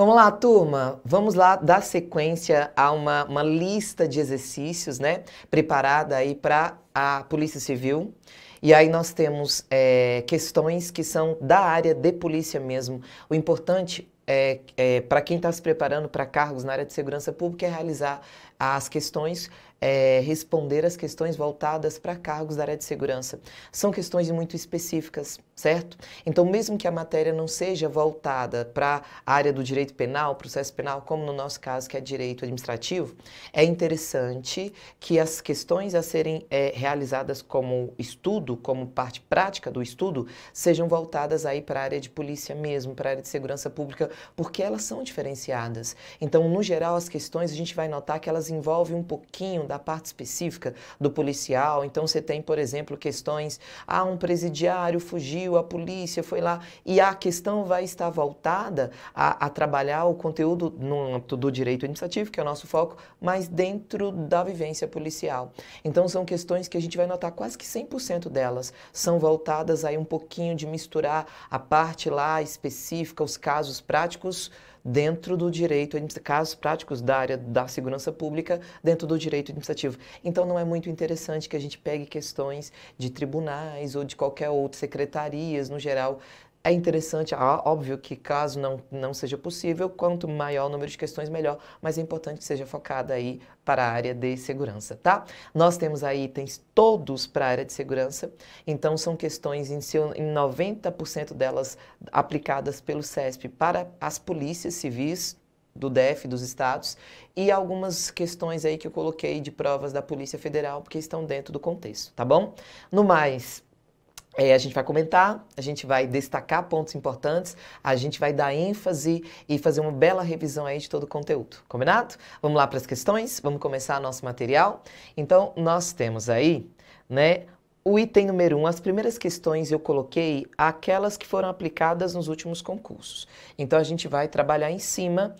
Vamos lá, turma. Vamos lá dar sequência a uma lista de exercícios, né? Preparada aí para a Polícia Civil. E aí nós temos questões que são da área de polícia mesmo. O importante para quem está se preparando para cargos na área de segurança pública é realizar as questões, responder as questões voltadas para cargos da área de segurança. São questões muito específicas, certo? Então, mesmo que a matéria não seja voltada para a área do direito penal, processo penal, como no nosso caso, que é direito administrativo, é interessante que as questões a serem realizadas como estudo, como parte prática do estudo, sejam voltadas aí para a área de polícia mesmo, para a área de segurança pública, porque elas são diferenciadas. Então, no geral, as questões a gente vai notar que elas envolvem um pouquinho da parte específica do policial. Então, você tem, por exemplo, questões, um presidiário fugiu, a polícia foi lá, e a questão vai estar voltada a trabalhar o conteúdo no âmbito do direito administrativo, que é o nosso foco, mas dentro da vivência policial. Então, são questões que a gente vai notar quase que 100% delas são voltadas aí um pouquinho de misturar a parte lá específica, os casos práticos, dentro do direito, casos práticos da área da segurança pública, dentro do direito administrativo. Então, não é muito interessante que a gente pegue questões de tribunais ou de qualquer outra secretarias, no geral. É interessante, óbvio que caso não seja possível, quanto maior o número de questões, melhor, mas é importante que seja focada aí para a área de segurança, tá? Nós temos aí itens todos para a área de segurança, então são questões em 90% delas aplicadas pelo CESP para as polícias civis do DF, dos estados, e algumas questões aí que eu coloquei de provas da Polícia Federal, porque estão dentro do contexto, tá bom? No mais, a gente vai comentar, a gente vai destacar pontos importantes, a gente vai dar ênfase e fazer uma bela revisão aí de todo o conteúdo, combinado? Vamos lá para as questões, vamos começar nosso material. Então, nós temos aí, né, o item número 1, as primeiras questões eu coloquei aquelas que foram aplicadas nos últimos concursos. Então, a gente vai trabalhar em cima,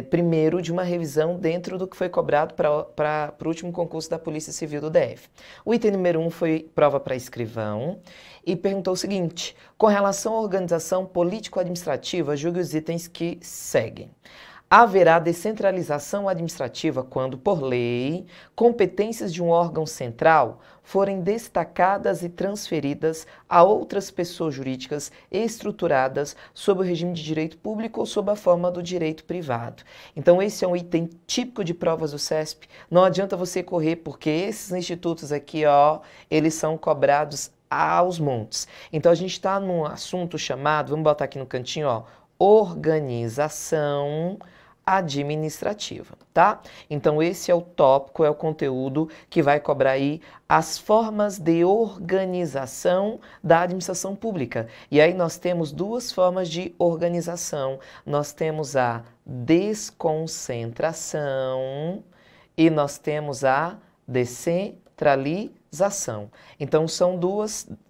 primeiro, de uma revisão dentro do que foi cobrado para o último concurso da Polícia Civil do DF. O item número 1 foi prova para escrivão e perguntou o seguinte: com relação à organização político-administrativa, julgue os itens que seguem. Haverá descentralização administrativa quando, por lei, competências de um órgão central forem destacadas e transferidas a outras pessoas jurídicas estruturadas sob o regime de direito público ou sob a forma do direito privado. Então, esse é um item típico de provas do CESP. Não adianta você correr, porque esses institutos aqui, eles são cobrados aos montes. Então, a gente está num assunto chamado, vamos botar aqui no cantinho, organização administrativa, tá? Então, esse é o tópico, é o conteúdo que vai cobrar aí as formas de organização da administração pública. E aí nós temos duas formas de organização. Nós temos a desconcentração e nós temos a descentralização. Então, são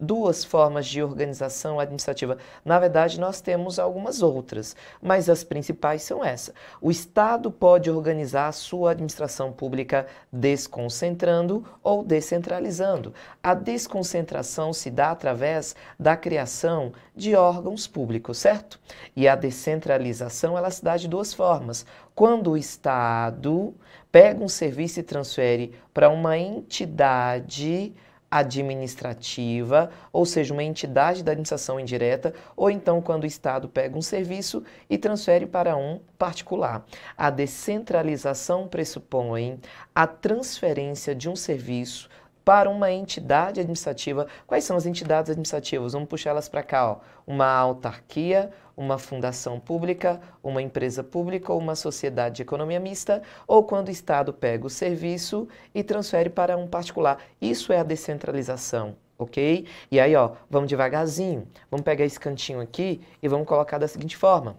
duas formas de organização administrativa. Na verdade, nós temos algumas outras, mas as principais são essas. O Estado pode organizar a sua administração pública desconcentrando ou descentralizando. A desconcentração se dá através da criação de órgãos públicos, certo? E a descentralização, ela se dá de duas formas. Quando o Estado pega um serviço e transfere para uma entidade administrativa, ou seja, uma entidade da administração indireta, ou então quando o Estado pega um serviço e transfere para um particular. A descentralização pressupõe a transferência de um serviço para uma entidade administrativa. Quais são as entidades administrativas? Vamos puxar elas para cá, uma autarquia, uma fundação pública, uma empresa pública ou uma sociedade de economia mista, ou quando o Estado pega o serviço e transfere para um particular. Isso é a descentralização, ok? E aí, vamos devagarzinho, vamos pegar esse cantinho aqui e vamos colocar da seguinte forma.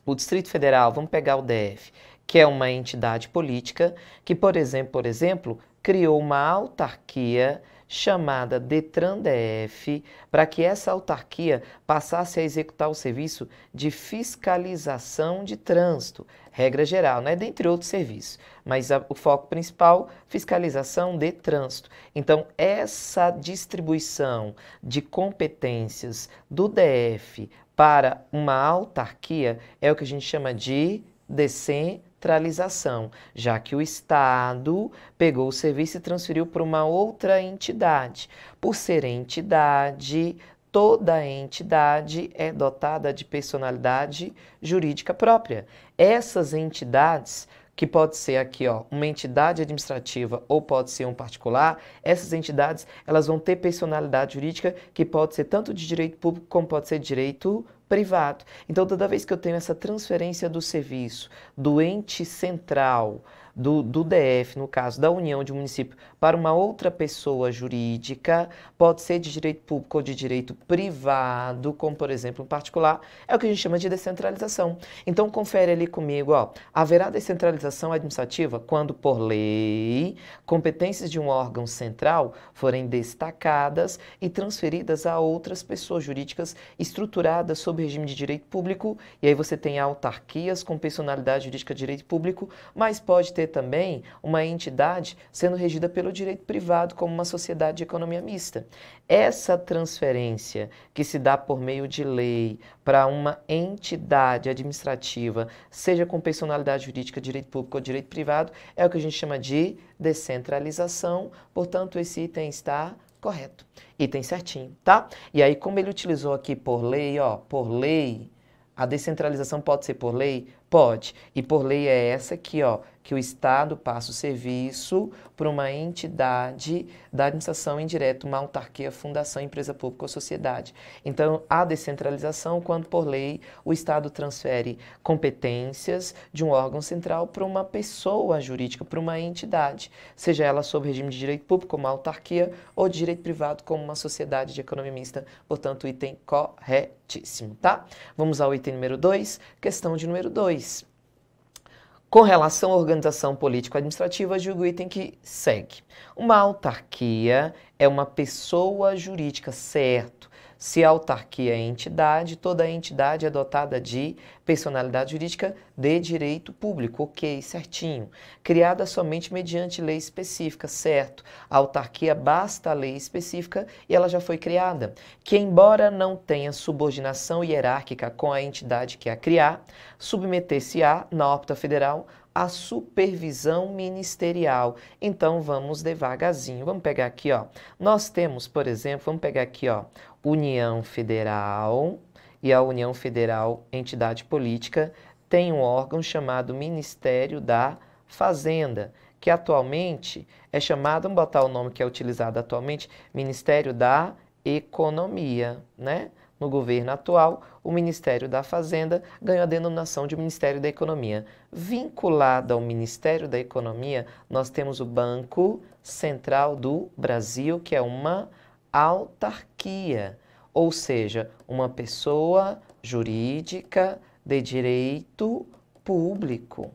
O Distrito Federal, vamos pegar o DF, que é uma entidade política que, por exemplo, criou uma autarquia chamada Detran-DF, para que essa autarquia passasse a executar o serviço de fiscalização de trânsito, regra geral, né? Dentre outros serviços, mas o foco principal, fiscalização de trânsito. Então, essa distribuição de competências do DF para uma autarquia é o que a gente chama de descentralização, já que o Estado pegou o serviço e transferiu para uma outra entidade. Por ser entidade, toda entidade é dotada de personalidade jurídica própria. Essas entidades, que pode ser aqui, ó, uma entidade administrativa ou pode ser um particular, essas entidades elas vão ter personalidade jurídica que pode ser tanto de direito público como pode ser de direito privado. Então, toda vez que eu tenho essa transferência do serviço do ente central, do DF, no caso da união de um município, para uma outra pessoa jurídica, pode ser de direito público ou de direito privado, como por exemplo um particular, é o que a gente chama de descentralização. Então confere ali comigo, ó, haverá descentralização administrativa quando por lei, competências de um órgão central forem destacadas e transferidas a outras pessoas jurídicas estruturadas sob regime de direito público, e aí você tem autarquias com personalidade jurídica de direito público, mas pode ter também uma entidade sendo regida pelo direito privado, como uma sociedade de economia mista. Essa transferência que se dá por meio de lei para uma entidade administrativa, seja com personalidade jurídica, direito público ou direito privado, é o que a gente chama de descentralização, portanto esse item está correto, item certinho, tá? E aí como ele utilizou aqui por lei, ó, por lei, a descentralização pode ser por lei? Pode. E por lei é essa aqui, ó, que o Estado passa o serviço para uma entidade da administração indireta, uma autarquia, fundação, empresa pública ou sociedade. Então, a descentralização, quando por lei, o Estado transfere competências de um órgão central para uma pessoa jurídica, para uma entidade, seja ela sob regime de direito público, como uma autarquia, ou de direito privado, como uma sociedade de economia mista. Portanto, item corretíssimo, tá? Vamos ao item número 2, questão de número 2. Com relação à organização político-administrativa, julgo o item que segue. Uma autarquia é uma pessoa jurídica, certo? Se a autarquia é entidade, toda entidade é dotada de personalidade jurídica de direito público, ok, certinho. Criada somente mediante lei específica, certo? A autarquia basta a lei específica e ela já foi criada. Que embora não tenha subordinação hierárquica com a entidade que a criar, submeter-se-á, na órbita federal, a supervisão ministerial. Então, vamos devagarzinho. Vamos pegar aqui, ó. Nós temos, por exemplo, vamos pegar aqui, ó, União Federal, e a União Federal, entidade política, tem um órgão chamado Ministério da Fazenda, que atualmente é chamado, vamos botar o nome que é utilizado atualmente, Ministério da Economia, né? No governo atual, o Ministério da Fazenda ganhou a denominação de Ministério da Economia. Vinculado ao Ministério da Economia, nós temos o Banco Central do Brasil, que é uma autarquia, ou seja, uma pessoa jurídica de direito público.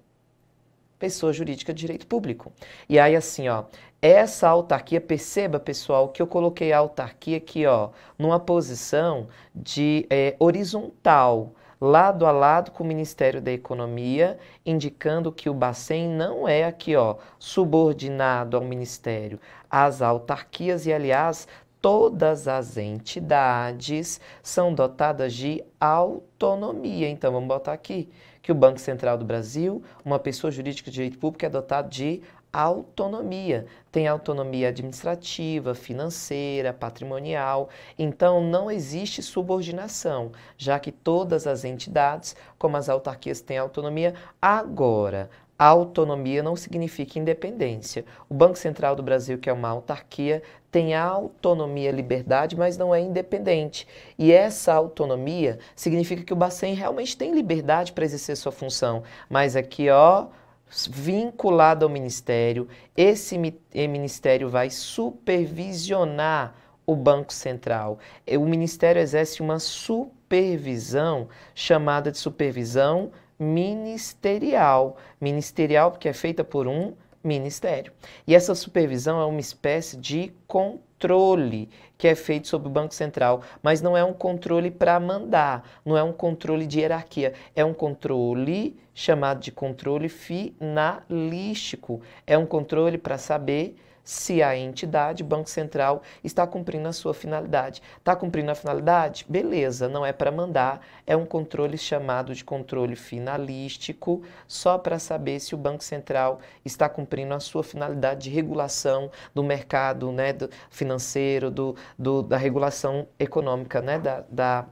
Pessoa jurídica de direito público. E aí assim, ó, essa autarquia, perceba pessoal que eu coloquei a autarquia aqui, ó, numa posição de horizontal, lado a lado com o Ministério da Economia, indicando que o Bacen não é aqui, ó, subordinado ao Ministério. As autarquias e, aliás, todas as entidades são dotadas de autonomia. Então, vamos botar aqui que o Banco Central do Brasil, uma pessoa jurídica de direito público, é dotado de autonomia. Tem autonomia administrativa, financeira, patrimonial. Então, não existe subordinação, já que todas as entidades, como as autarquias, têm autonomia. Agora, autonomia não significa independência. O Banco Central do Brasil, que é uma autarquia, tem autonomia, liberdade, mas não é independente. E essa autonomia significa que o Bacen realmente tem liberdade para exercer sua função. Mas aqui, ó, vinculado ao Ministério, esse Ministério vai supervisionar o Banco Central. O Ministério exerce uma supervisão chamada de supervisão ministerial. Ministerial porque é feita por um ministério. E essa supervisão é uma espécie de controle. controle que é feito sobre o Banco Central, mas não é um controle para mandar, não é um controle de hierarquia, é um controle chamado de controle finalístico, é um controle para saber se a entidade, Banco Central, está cumprindo a sua finalidade. Está cumprindo a finalidade? Beleza, não é para mandar, é um controle chamado de controle finalístico, só para saber se o Banco Central está cumprindo a sua finalidade de regulação do mercado, né, financeiro, da regulação econômica, né, da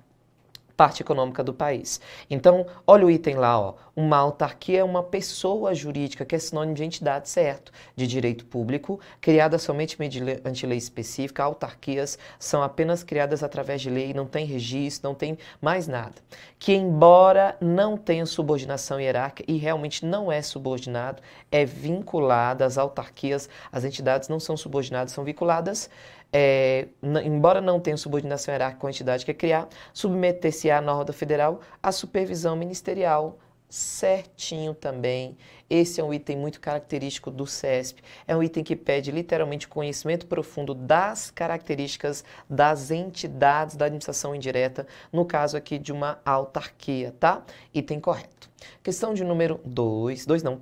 parte econômica do país. Então, olha o item lá, ó. Uma autarquia é uma pessoa jurídica, que é sinônimo de entidade, certo, de direito público, criada somente mediante lei específica. Autarquias são apenas criadas através de lei, não tem registro, não tem mais nada. Que, embora não tenha subordinação hierárquica, e realmente não é subordinado, é vinculada às autarquias, as entidades não são subordinadas, são vinculadas. Embora não tenha subordinação hierárquica com a entidade que quer criar, submeter-se à norma federal à supervisão ministerial, certinho também. Esse é um item muito característico do CESP, é um item que pede literalmente conhecimento profundo das características das entidades da administração indireta, no caso aqui de uma autarquia, tá? Item correto. Questão de número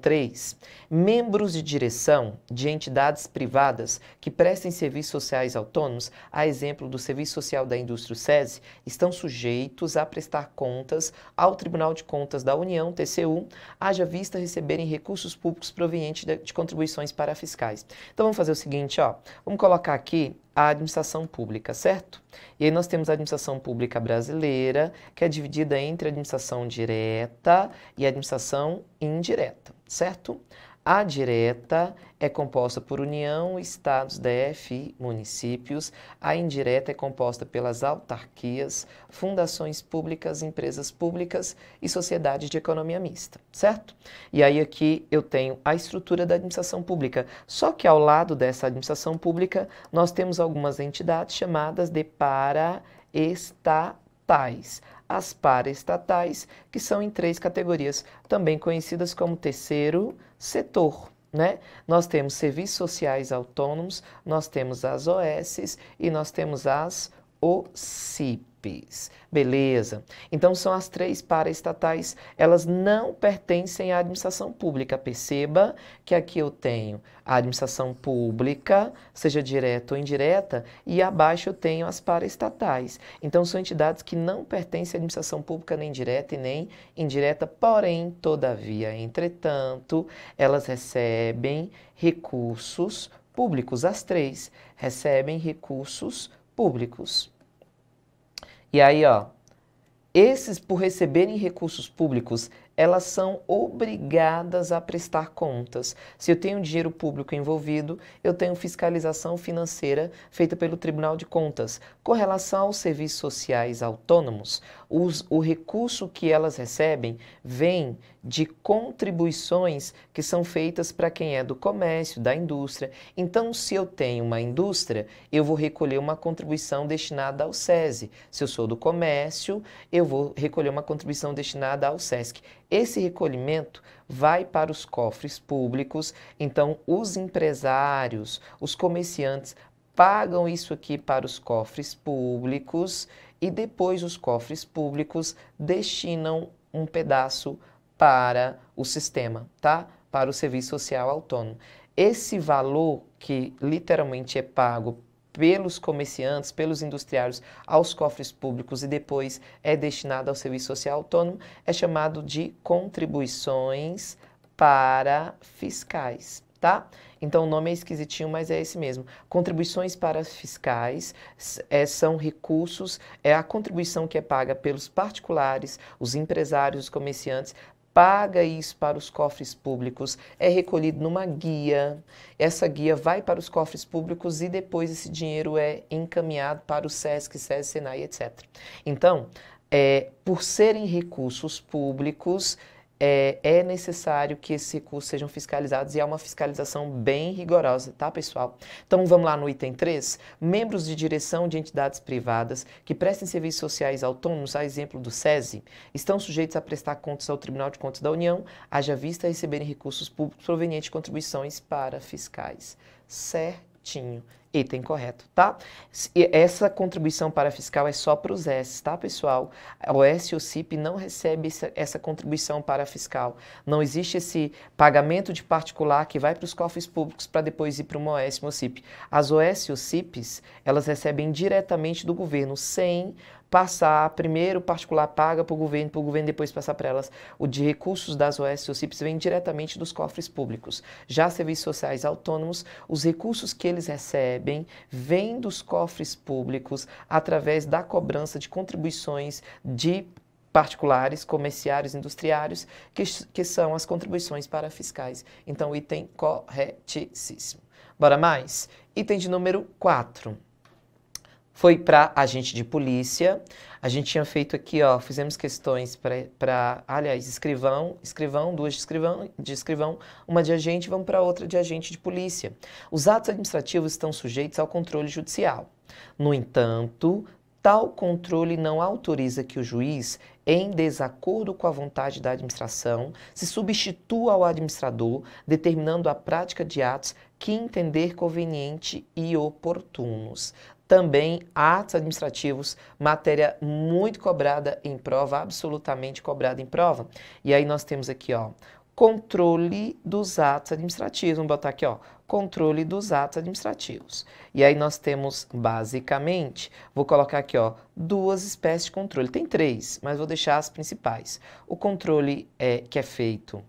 3. Membros de direção de entidades privadas que prestem serviços sociais autônomos, a exemplo do Serviço Social da Indústria, o SESI, estão sujeitos a prestar contas ao Tribunal de Contas da União, TCU, haja vista receberem recursos públicos provenientes de contribuições parafiscais. Então vamos fazer o seguinte, ó, vamos colocar aqui a administração pública, certo? E aí nós temos a administração pública brasileira, que é dividida entre a administração direta e a administração indireta, certo? A direta é composta por União, Estados, DF e municípios. A indireta é composta pelas autarquias, fundações públicas, empresas públicas e sociedades de economia mista, certo? E aí aqui eu tenho a estrutura da administração pública. Só que ao lado dessa administração pública, nós temos algumas entidades chamadas de paraestatais. As paraestatais, que são em 3 categorias, também conhecidas como terceiro setor, né? Nós temos serviços sociais autônomos, nós temos as OSs e nós temos as OCIPs. Beleza? Então são as 3 paraestatais, elas não pertencem à administração pública. Perceba que aqui eu tenho a administração pública, seja direta ou indireta, e abaixo eu tenho as paraestatais. Então são entidades que não pertencem à administração pública nem direta e nem indireta, porém, todavia, entretanto, elas recebem recursos públicos. As 3 recebem recursos públicos. E aí, ó, esses, por receberem recursos públicos, elas são obrigadas a prestar contas. Se eu tenho dinheiro público envolvido, eu tenho fiscalização financeira feita pelo Tribunal de Contas. Com relação aos serviços sociais autônomos, o recurso que elas recebem vem de contribuições que são feitas para quem é do comércio, da indústria. Então, se eu tenho uma indústria, eu vou recolher uma contribuição destinada ao SESI. Se eu sou do comércio, eu vou recolher uma contribuição destinada ao SESC. Esse recolhimento vai para os cofres públicos, então os empresários, os comerciantes pagam isso aqui para os cofres públicos e depois os cofres públicos destinam um pedaço para o sistema, tá? Para o serviço social autônomo. Esse valor que literalmente é pago pelos comerciantes, pelos industriários, aos cofres públicos e depois é destinado ao serviço social autônomo, é chamado de contribuições parafiscais, tá? Então o nome é esquisitinho, mas é esse mesmo. Contribuições parafiscais são recursos, é a contribuição que é paga pelos particulares, os empresários, os comerciantes, paga isso para os cofres públicos, é recolhido numa guia, essa guia vai para os cofres públicos e depois esse dinheiro é encaminhado para o SESC, SESI, SENAI, etc. Então, por serem recursos públicos, é necessário que esses recursos sejam fiscalizados e há uma fiscalização bem rigorosa, tá, pessoal? Então, vamos lá no item 3. Membros de direção de entidades privadas que prestem serviços sociais autônomos, a exemplo do SESI, estão sujeitos a prestar contas ao Tribunal de Contas da União, haja vista receberem recursos públicos provenientes de contribuições parafiscais. Certinho. Item correto, tá? E essa contribuição para fiscal é só para os S, tá, pessoal? O OS e o CIP não recebe essa contribuição para fiscal. Não existe esse pagamento de particular que vai para os cofres públicos para depois ir para uma OS e uma CIP. As OS e os CIPs, elas recebem diretamente do governo, sem passar, primeiro o particular paga para o governo depois passar para elas. O de recursos das OS e os CIPs vem diretamente dos cofres públicos. Já serviços sociais autônomos, os recursos que eles recebem vêm dos cofres públicos através da cobrança de contribuições de particulares, comerciários, industriários, que são as contribuições para fiscais. Então, item corretíssimo. Bora mais? Item de número 4. Foi para agente de polícia. A gente tinha feito aqui, ó, fizemos questões para, aliás, escrivão, duas de escrivão, uma de agente, vamos para outra de agente de polícia. Os atos administrativos estão sujeitos ao controle judicial. No entanto, tal controle não autoriza que o juiz, em desacordo com a vontade da administração, se substitua ao administrador, determinando a prática de atos que entender conveniente e oportunos. Também atos administrativos, matéria muito cobrada em prova, absolutamente cobrada em prova. E aí nós temos aqui, ó, controle dos atos administrativos. Vamos botar aqui, ó, controle dos atos administrativos. E aí nós temos, basicamente, vou colocar aqui, ó, duas espécies de controle. Tem três, mas vou deixar as principais. O controle que é feito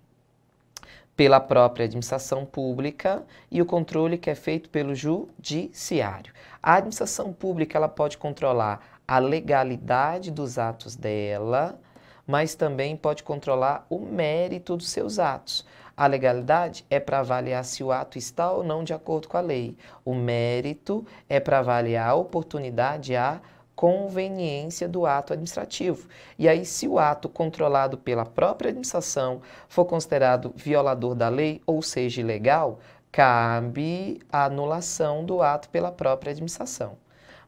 pela própria administração pública e o controle que é feito pelo judiciário. A administração pública, ela pode controlar a legalidade dos atos dela, mas também pode controlar o mérito dos seus atos. A legalidade é para avaliar se o ato está ou não de acordo com a lei. O mérito é para avaliar a oportunidade, a conveniência do ato administrativo. E aí, se o ato controlado pela própria administração for considerado violador da lei, ou seja, ilegal, cabe a anulação do ato pela própria administração.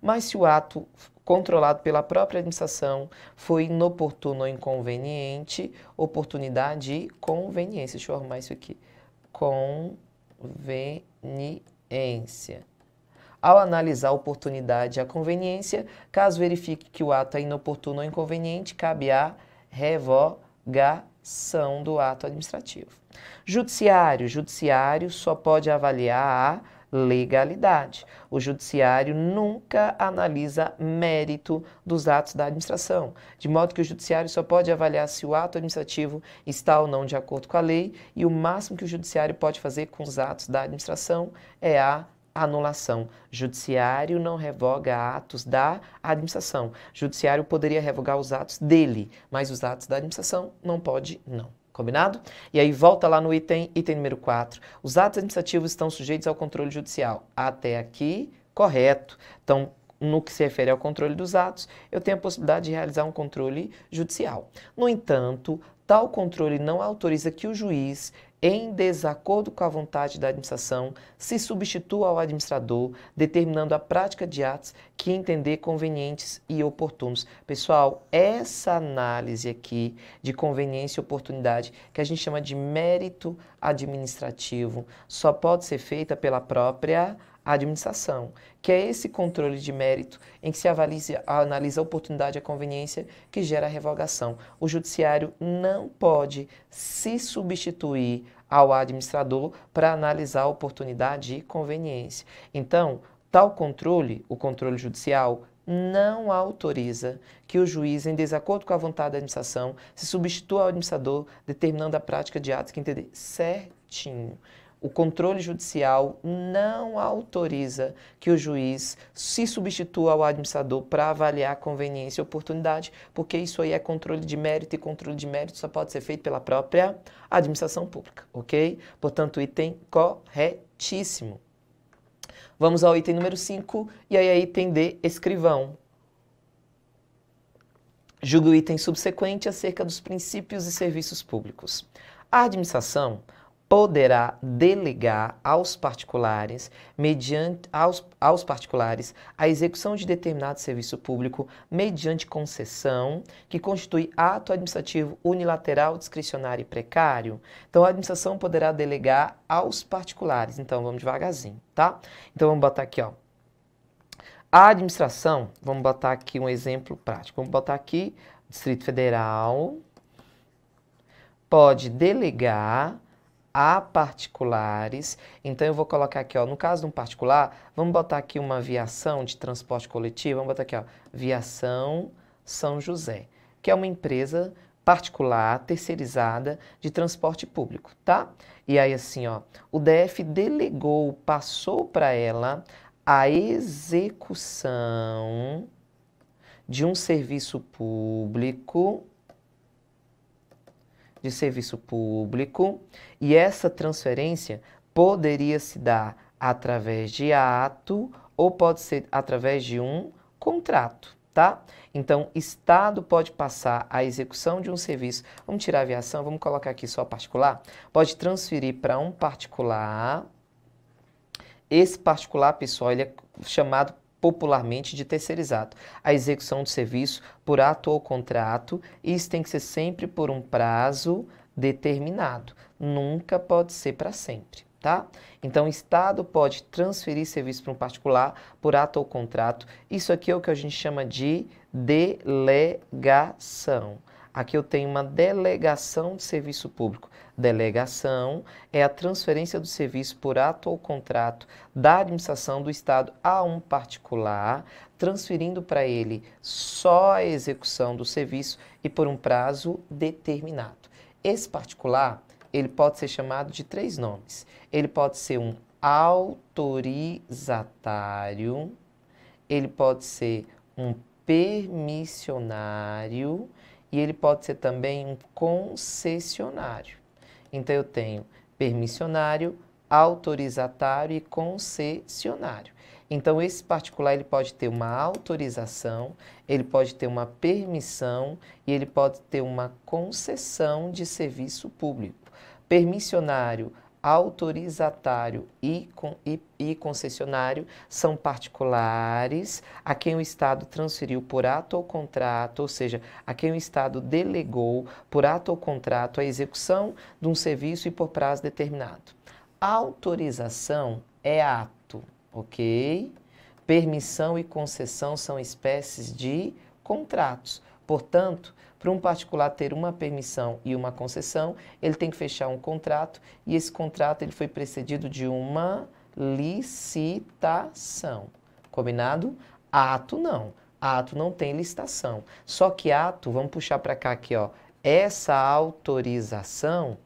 Mas se o ato controlado pela própria administração foi inoportuno ou inconveniente, oportunidade e conveniência. Deixa eu arrumar isso aqui. Conveniência. Ao analisar a oportunidade e a conveniência, caso verifique que o ato é inoportuno ou inconveniente, cabe a revogação do ato administrativo. Judiciário. Judiciário só pode avaliar a legalidade. O judiciário nunca analisa mérito dos atos da administração, de modo que o judiciário só pode avaliar se o ato administrativo está ou não de acordo com a lei, e o máximo que o judiciário pode fazer com os atos da administração é a anulação. Judiciário não revoga atos da administração. Judiciário poderia revogar os atos dele, mas os atos da administração não pode, não. Combinado? E aí volta lá no item número 4. Os atos administrativos estão sujeitos ao controle judicial. Até aqui, correto. Então, no que se refere ao controle dos atos, eu tenho a possibilidade de realizar um controle judicial. No entanto, tal controle não autoriza que o juiz, em desacordo com a vontade da administração, se substitua ao administrador, determinando a prática de atos que entender convenientes e oportunos. Pessoal, essa análise aqui de conveniência e oportunidade, que a gente chama de mérito administrativo, só pode ser feita pela própria administração, que é esse controle de mérito em que se analisa a oportunidade e a conveniência que gera a revogação. O judiciário não pode se substituir ao administrador para analisar a oportunidade e conveniência. Então, tal controle, o controle judicial, não autoriza que o juiz, em desacordo com a vontade da administração, se substitua ao administrador, determinando a prática de atos que entender certinho. O controle judicial não autoriza que o juiz se substitua ao administrador para avaliar a conveniência e oportunidade, porque isso aí é controle de mérito, e controle de mérito só pode ser feito pela própria administração pública, ok? Portanto, item corretíssimo. Vamos ao item número 5, e aí é item de escrivão. Julgue o item subsequente acerca dos princípios e serviços públicos. A administração poderá delegar aos particulares, a execução de determinado serviço público mediante concessão, que constitui ato administrativo unilateral, discricionário e precário. Então, a administração poderá delegar aos particulares. Então, vamos devagarzinho, tá? Então, vamos botar aqui, ó. A administração, vamos botar aqui um exemplo prático. Vamos botar aqui, Distrito Federal pode delegar a particulares. Então, eu vou colocar aqui, ó, no caso de um particular, vamos botar aqui uma viação de transporte coletivo, vamos botar aqui, ó, Viação São José, que é uma empresa particular, terceirizada de transporte público, tá? E aí, assim, ó, o DF delegou, passou para ela a execução de um serviço público, e essa transferência poderia se dar através de ato ou pode ser através de um contrato, tá? Então, Estado pode passar a execução de um serviço, vamos tirar a aviação, vamos colocar aqui só particular, pode transferir para um particular. Esse particular, pessoal, ele é chamado popularmente de terceirizado. A execução do serviço por ato ou contrato, isso tem que ser sempre por um prazo determinado. Nunca pode ser para sempre, tá? Então, o Estado pode transferir serviço para um particular por ato ou contrato. Isso aqui é o que a gente chama de delegação. Aqui eu tenho uma delegação de serviço público. Delegação é a transferência do serviço por ato ou contrato da administração do Estado a um particular, transferindo para ele só a execução do serviço e por um prazo determinado. Esse particular, ele pode ser chamado de 3 nomes. Ele pode ser um autorizatário, ele pode ser um permissionário e ele pode ser também um concessionário. Então, eu tenho permissionário, autorizatário e concessionário. Então, esse particular ele pode ter uma autorização, ele pode ter uma permissão e ele pode ter uma concessão de serviço público. Permissionário, autorizatário e concessionário são particulares a quem o Estado transferiu por ato ou contrato, ou seja, a quem o Estado delegou por ato ou contrato a execução de um serviço e por prazo determinado. Autorização é ato, ok? Permissão e concessão são espécies de contratos. Portanto, para um particular ter uma permissão e uma concessão, ele tem que fechar um contrato e esse contrato ele foi precedido de uma licitação. Combinado? Ato não. Ato não tem licitação. Só que ato, vamos puxar para cá aqui, ó. Essa autorização,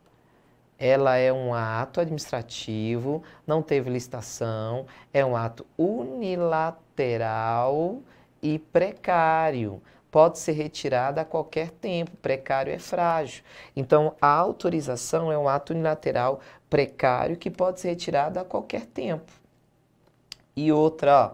ela é um ato administrativo, não teve licitação, é um ato unilateral e precário. Pode ser retirada a qualquer tempo, precário é frágil. Então, a autorização é um ato unilateral precário que pode ser retirado a qualquer tempo. E outra, ó,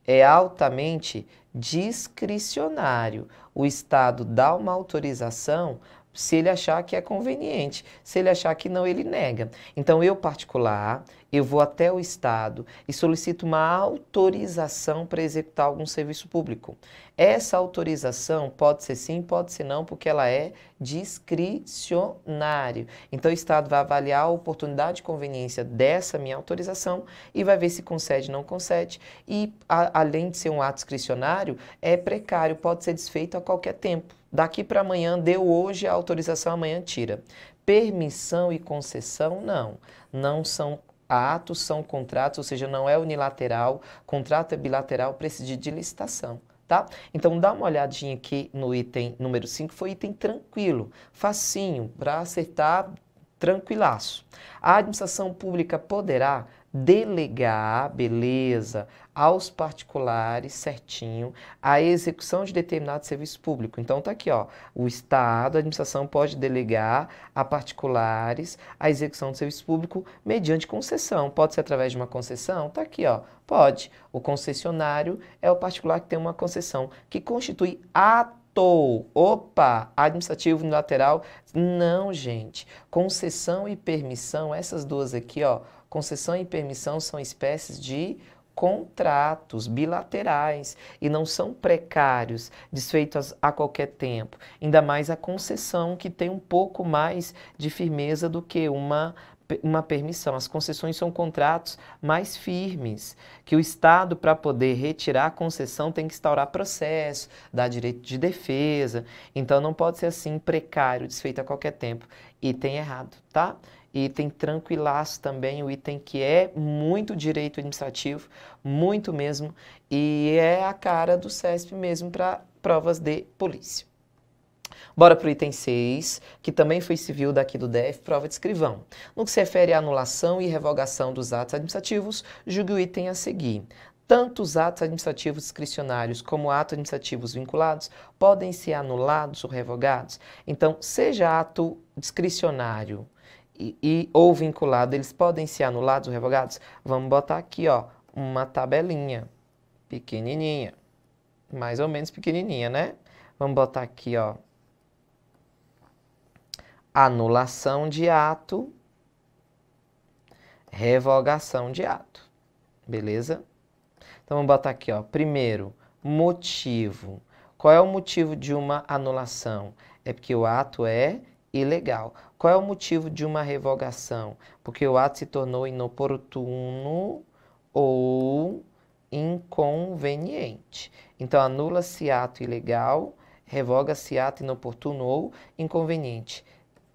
é altamente discricionário. O Estado dá uma autorização se ele achar que é conveniente. Se ele achar que não, ele nega. Então, eu particular, eu vou até o Estado e solicito uma autorização para executar algum serviço público. Essa autorização pode ser sim, pode ser não, porque ela é discricionária. Então, o Estado vai avaliar a oportunidade e conveniência dessa minha autorização e vai ver se concede ou não concede. E, além de ser um ato discricionário, é precário, pode ser desfeito a qualquer tempo. Daqui para amanhã, deu hoje a autorização, amanhã tira. Permissão e concessão, não. Não são atos, são contratos, ou seja, não é unilateral, contrato é bilateral, precisa de licitação. Tá? Então, dá uma olhadinha aqui no item número 5, foi item tranquilo, facinho, para acertar, tranquilaço. A administração pública poderá delegar, beleza, aos particulares, certinho, a execução de determinado serviço público. Então, tá aqui, ó, o Estado, a administração pode delegar a particulares a execução do serviço público mediante concessão. Pode ser através de uma concessão? Tá aqui, ó, pode. O concessionário é o particular que tem uma concessão, que constitui ato. Opa, administrativo unilateral? Não, gente. Concessão e permissão, essas duas aqui, ó, concessão e permissão são espécies de contratos bilaterais e não são precários, desfeitos a qualquer tempo. Ainda mais a concessão, que tem um pouco mais de firmeza do que uma permissão. As concessões são contratos mais firmes, que o Estado, para poder retirar a concessão, tem que instaurar processo, dar direito de defesa. Então não pode ser assim precário, desfeito a qualquer tempo. Item errado, tá? Item tranquilaço também, o item que é muito direito administrativo, muito mesmo, e é a cara do CESP mesmo para provas de polícia. Bora para o item 6, que também foi civil daqui do DF, prova de escrivão. No que se refere à anulação e revogação dos atos administrativos, julgue o item a seguir. Tanto os atos administrativos discricionários como atos administrativos vinculados podem ser anulados ou revogados. Então, seja ato discricionário ou vinculado, eles podem ser anulados ou revogados? Vamos botar aqui, ó, uma tabelinha pequenininha, mais ou menos pequenininha, né? Vamos botar aqui, ó, anulação de ato, revogação de ato, beleza? Então vamos botar aqui, ó, primeiro, motivo. Qual é o motivo de uma anulação? É porque o ato é ilegal. Qual é o motivo de uma revogação? Porque o ato se tornou inoportuno ou inconveniente. Então, anula-se ato ilegal, revoga-se ato inoportuno ou inconveniente.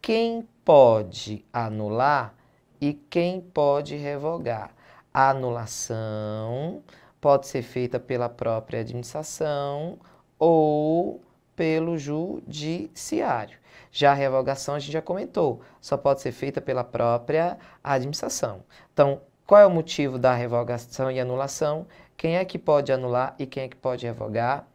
Quem pode anular e quem pode revogar? A anulação pode ser feita pela própria administração ou pelo judiciário. Já a revogação a gente já comentou, só pode ser feita pela própria administração. Então, qual é o motivo da revogação e anulação? Quem é que pode anular e quem é que pode revogar?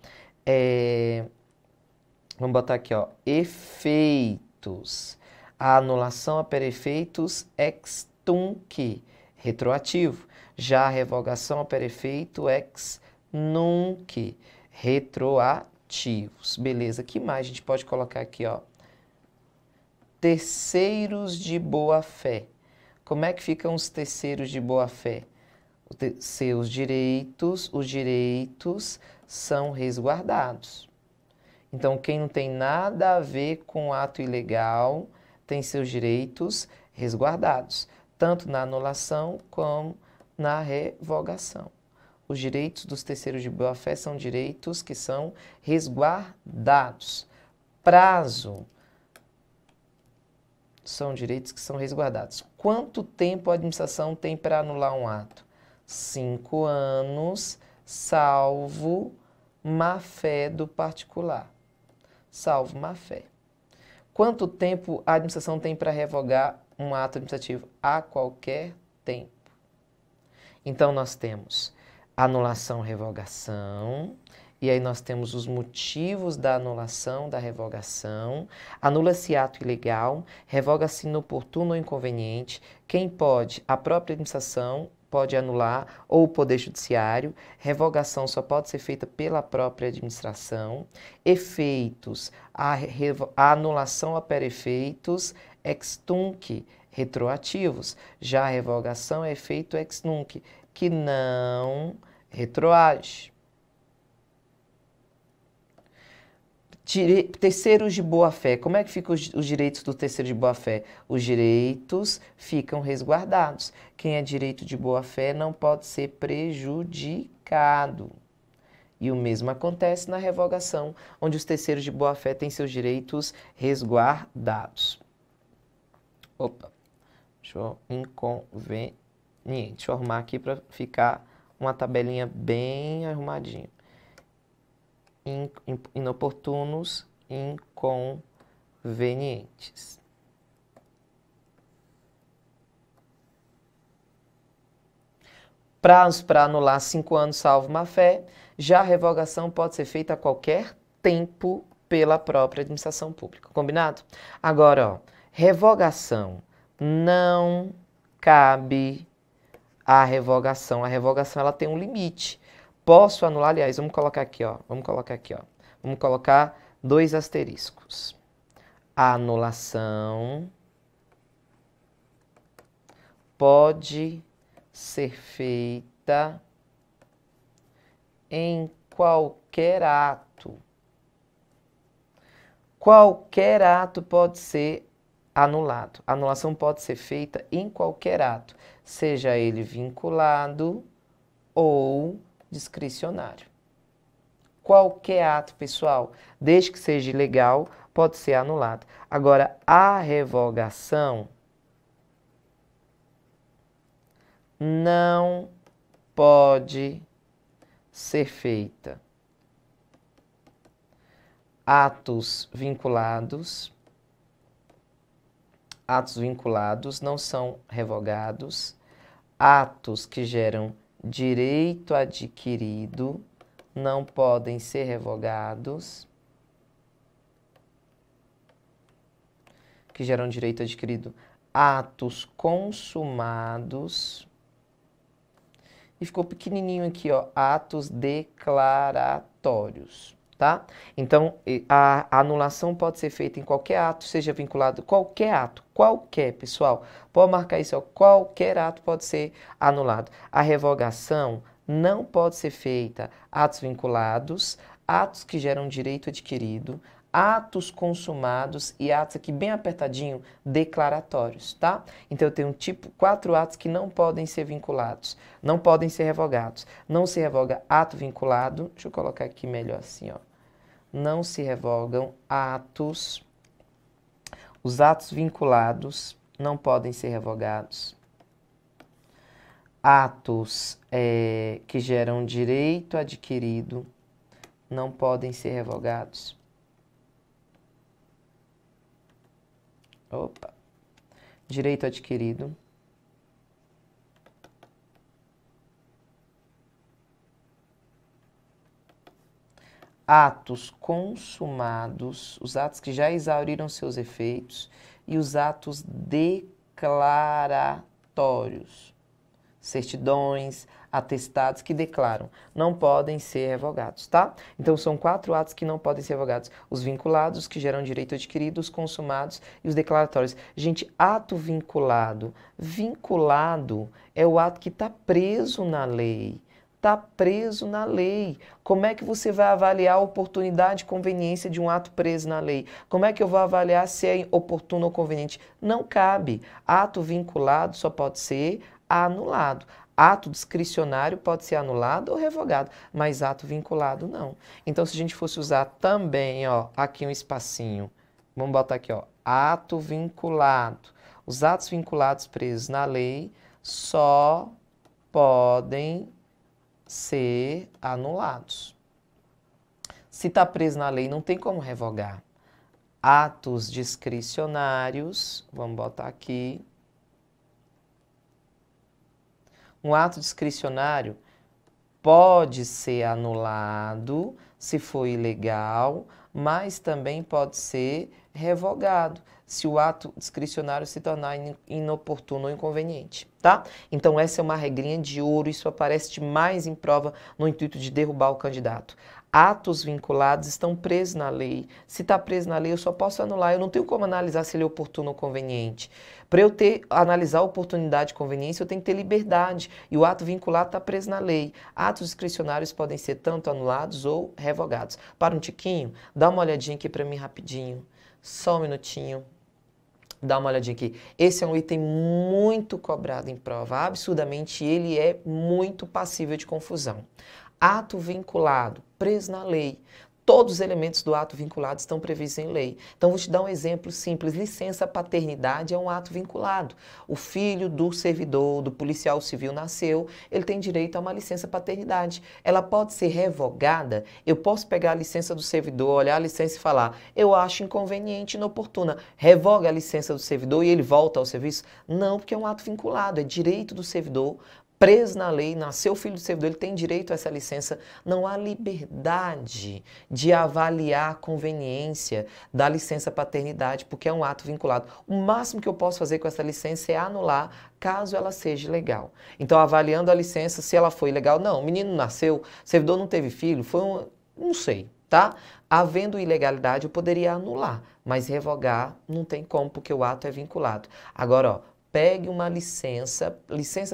Vamos botar aqui, ó, efeitos. A anulação opera efeitos ex tunc, retroativo. Já a revogação opera efeito ex nunc, retroativos. Beleza, que mais a gente pode colocar aqui, ó? Terceiros de boa-fé. Como é que ficam os terceiros de boa-fé? Seus direitos, os direitos são resguardados. Então, quem não tem nada a ver com o ato ilegal tem seus direitos resguardados, tanto na anulação como na revogação. Os direitos dos terceiros de boa-fé são direitos que são resguardados. Prazo são direitos que são resguardados. Quanto tempo a administração tem para anular um ato? 5 anos, salvo má-fé do particular. Salvo má-fé. Quanto tempo a administração tem para revogar um ato administrativo? A qualquer tempo. Então, nós temos anulação, revogação, e aí nós temos os motivos da anulação, da revogação. Anula-se ato ilegal, revoga-se inoportuno ou inconveniente. Quem pode? A própria administração pode anular, ou o Poder Judiciário. Revogação só pode ser feita pela própria administração. Efeitos. A anulação opera efeitos ex tunc, retroativos. Já a revogação é efeito ex nunc, que não retroage. Terceiros de boa-fé. Como é que ficam os direitos do terceiro de boa-fé? Os direitos ficam resguardados. Quem é direito de boa-fé não pode ser prejudicado. E o mesmo acontece na revogação, onde os terceiros de boa-fé têm seus direitos resguardados. Opa, inconveniente. Deixa eu arrumar aqui para ficar uma tabelinha bem arrumadinha. Inoportunos, inconvenientes. Prazo para anular 5 anos, salvo má-fé. Já a revogação pode ser feita a qualquer tempo pela própria administração pública. Combinado? Agora, ó, revogação. Não cabe a revogação. A revogação ela tem um limite. Posso anular, aliás, vamos colocar aqui, ó. Vamos colocar 2 asteriscos. A anulação pode ser feita em qualquer ato. Qualquer ato pode ser anulado. A anulação pode ser feita em qualquer ato, seja ele vinculado ou discricionário. Qualquer ato, pessoal, desde que seja ilegal, pode ser anulado. Agora, a revogação não pode ser feita. Atos vinculados não são revogados. Atos que geram direito adquirido não podem ser revogados. Que geram direito adquirido. Atos consumados. E ficou pequenininho aqui, ó, atos declaratórios, tá? Então, a anulação pode ser feita em qualquer ato, seja vinculado, qualquer ato, qualquer, pessoal. Pode marcar isso, ó, qualquer ato pode ser anulado. A revogação não pode ser feita atos vinculados, atos que geram direito adquirido, atos consumados e atos aqui bem apertadinho, declaratórios, tá? Então eu tenho 4 atos que não podem ser vinculados, não podem ser revogados. Não se revoga ato vinculado, deixa eu colocar aqui melhor assim, ó. Não se revogam atos, os atos vinculados não podem ser revogados. Atos que geram direito adquirido não podem ser revogados. Opa! Direito adquirido. Atos consumados, os atos que já exauriram seus efeitos, e os atos declaratórios, certidões, atestados que declaram, não podem ser revogados, tá? Então são 4 atos que não podem ser revogados: os vinculados, que geram direito adquirido, os consumados e os declaratórios. Gente, ato vinculado é o ato que está preso na lei. Está preso na lei. Como é que você vai avaliar a oportunidade e conveniência de um ato preso na lei? Como é que eu vou avaliar se é oportuno ou conveniente? Não cabe. Ato vinculado só pode ser anulado. Ato discricionário pode ser anulado ou revogado, mas ato vinculado não. Então, se a gente fosse usar também, ó, aqui um espacinho, vamos botar aqui, ó, ato vinculado. Os atos vinculados presos na lei só podem ser anulados. Se está preso na lei, não tem como revogar. Atos discricionários, vamos botar aqui. Um ato discricionário pode ser anulado se for ilegal, mas também pode ser revogado se o ato discricionário se tornar inoportuno ou inconveniente, tá? Então essa é uma regrinha de ouro, isso aparece demais em prova no intuito de derrubar o candidato. Atos vinculados estão presos na lei. Se está preso na lei, eu só posso anular. Eu não tenho como analisar se ele é oportuno ou conveniente. Para eu analisar a oportunidade e conveniência, eu tenho que ter liberdade. E o ato vinculado está preso na lei. Atos discricionários podem ser tanto anulados ou revogados. Para um tiquinho, dá uma olhadinha aqui para mim rapidinho. Só um minutinho. Dá uma olhadinha aqui. Esse é um item muito cobrado em prova. Absurdamente, ele é muito passível de confusão. Ato vinculado, preso na lei. Todos os elementos do ato vinculado estão previstos em lei. Então, vou te dar um exemplo simples. Licença paternidade é um ato vinculado. O filho do servidor, do policial civil nasceu, ele tem direito a uma licença paternidade. Ela pode ser revogada. Eu posso pegar a licença do servidor, olhar a licença e falar, eu acho inconveniente e inoportuna. Revoga a licença do servidor e ele volta ao serviço? Não, porque é um ato vinculado, é direito do servidor, preso na lei, nasceu o filho do servidor, ele tem direito a essa licença. Não há liberdade de avaliar a conveniência da licença paternidade, porque é um ato vinculado. O máximo que eu posso fazer com essa licença é anular, caso ela seja legal. Então, avaliando a licença, se ela foi legal, não, o menino nasceu, o servidor não teve filho, não sei, tá? Havendo ilegalidade, eu poderia anular, mas revogar não tem como, porque o ato é vinculado. Agora, ó, pegue uma licença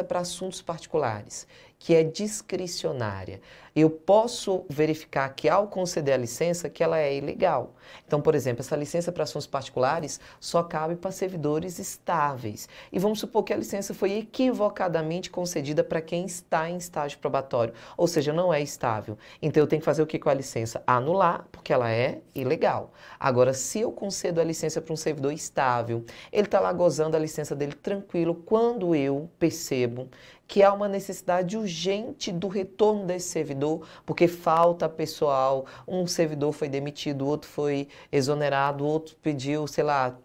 para assuntos particulares, que é discricionária. Eu posso verificar que ao conceder a licença que ela é ilegal. Então, por exemplo, essa licença para assuntos particulares só cabe para servidores estáveis. E vamos supor que a licença foi equivocadamente concedida para quem está em estágio probatório, ou seja, não é estável. Então eu tenho que fazer o que com a licença? Anular, porque ela é ilegal. Agora, se eu concedo a licença para um servidor estável, ele está lá gozando a licença dele tranquilo, quando eu percebo que há uma necessidade urgente do retorno desse servidor, porque falta pessoal, um servidor foi demitido, outro foi exonerado, outro pediu, sei lá,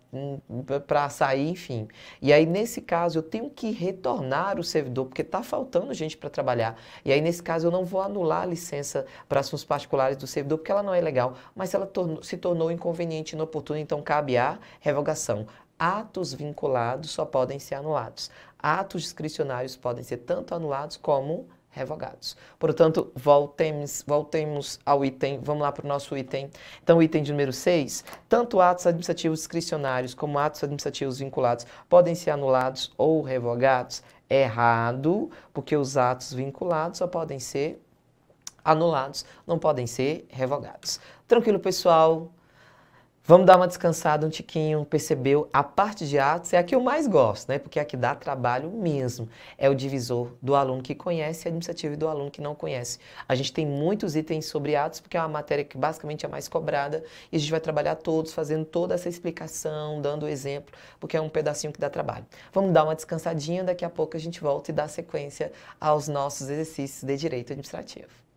para sair, enfim. E aí, nesse caso, eu tenho que retornar o servidor, porque está faltando gente para trabalhar. E aí, nesse caso, eu não vou anular a licença para assuntos particulares do servidor, porque ela não é legal, mas ela se tornou inconveniente e inoportuna, então cabe a revogação. Atos vinculados só podem ser anulados. Atos discricionários podem ser tanto anulados como revogados. Portanto, voltemos ao item, vamos lá para o nosso item. Então, o item de número 6, tanto atos administrativos discricionários como atos administrativos vinculados podem ser anulados ou revogados? Errado, porque os atos vinculados só podem ser anulados, não podem ser revogados. Tranquilo, pessoal? Vamos dar uma descansada um tiquinho, percebeu? A parte de atos é a que eu mais gosto, né? Porque é a que dá trabalho mesmo. É o divisor do aluno que conhece e administrativo e do aluno que não conhece. A gente tem muitos itens sobre atos, porque é uma matéria que basicamente é mais cobrada, e a gente vai trabalhar todos, fazendo toda essa explicação, dando exemplo, porque é um pedacinho que dá trabalho. Vamos dar uma descansadinha, daqui a pouco a gente volta e dá sequência aos nossos exercícios de direito administrativo.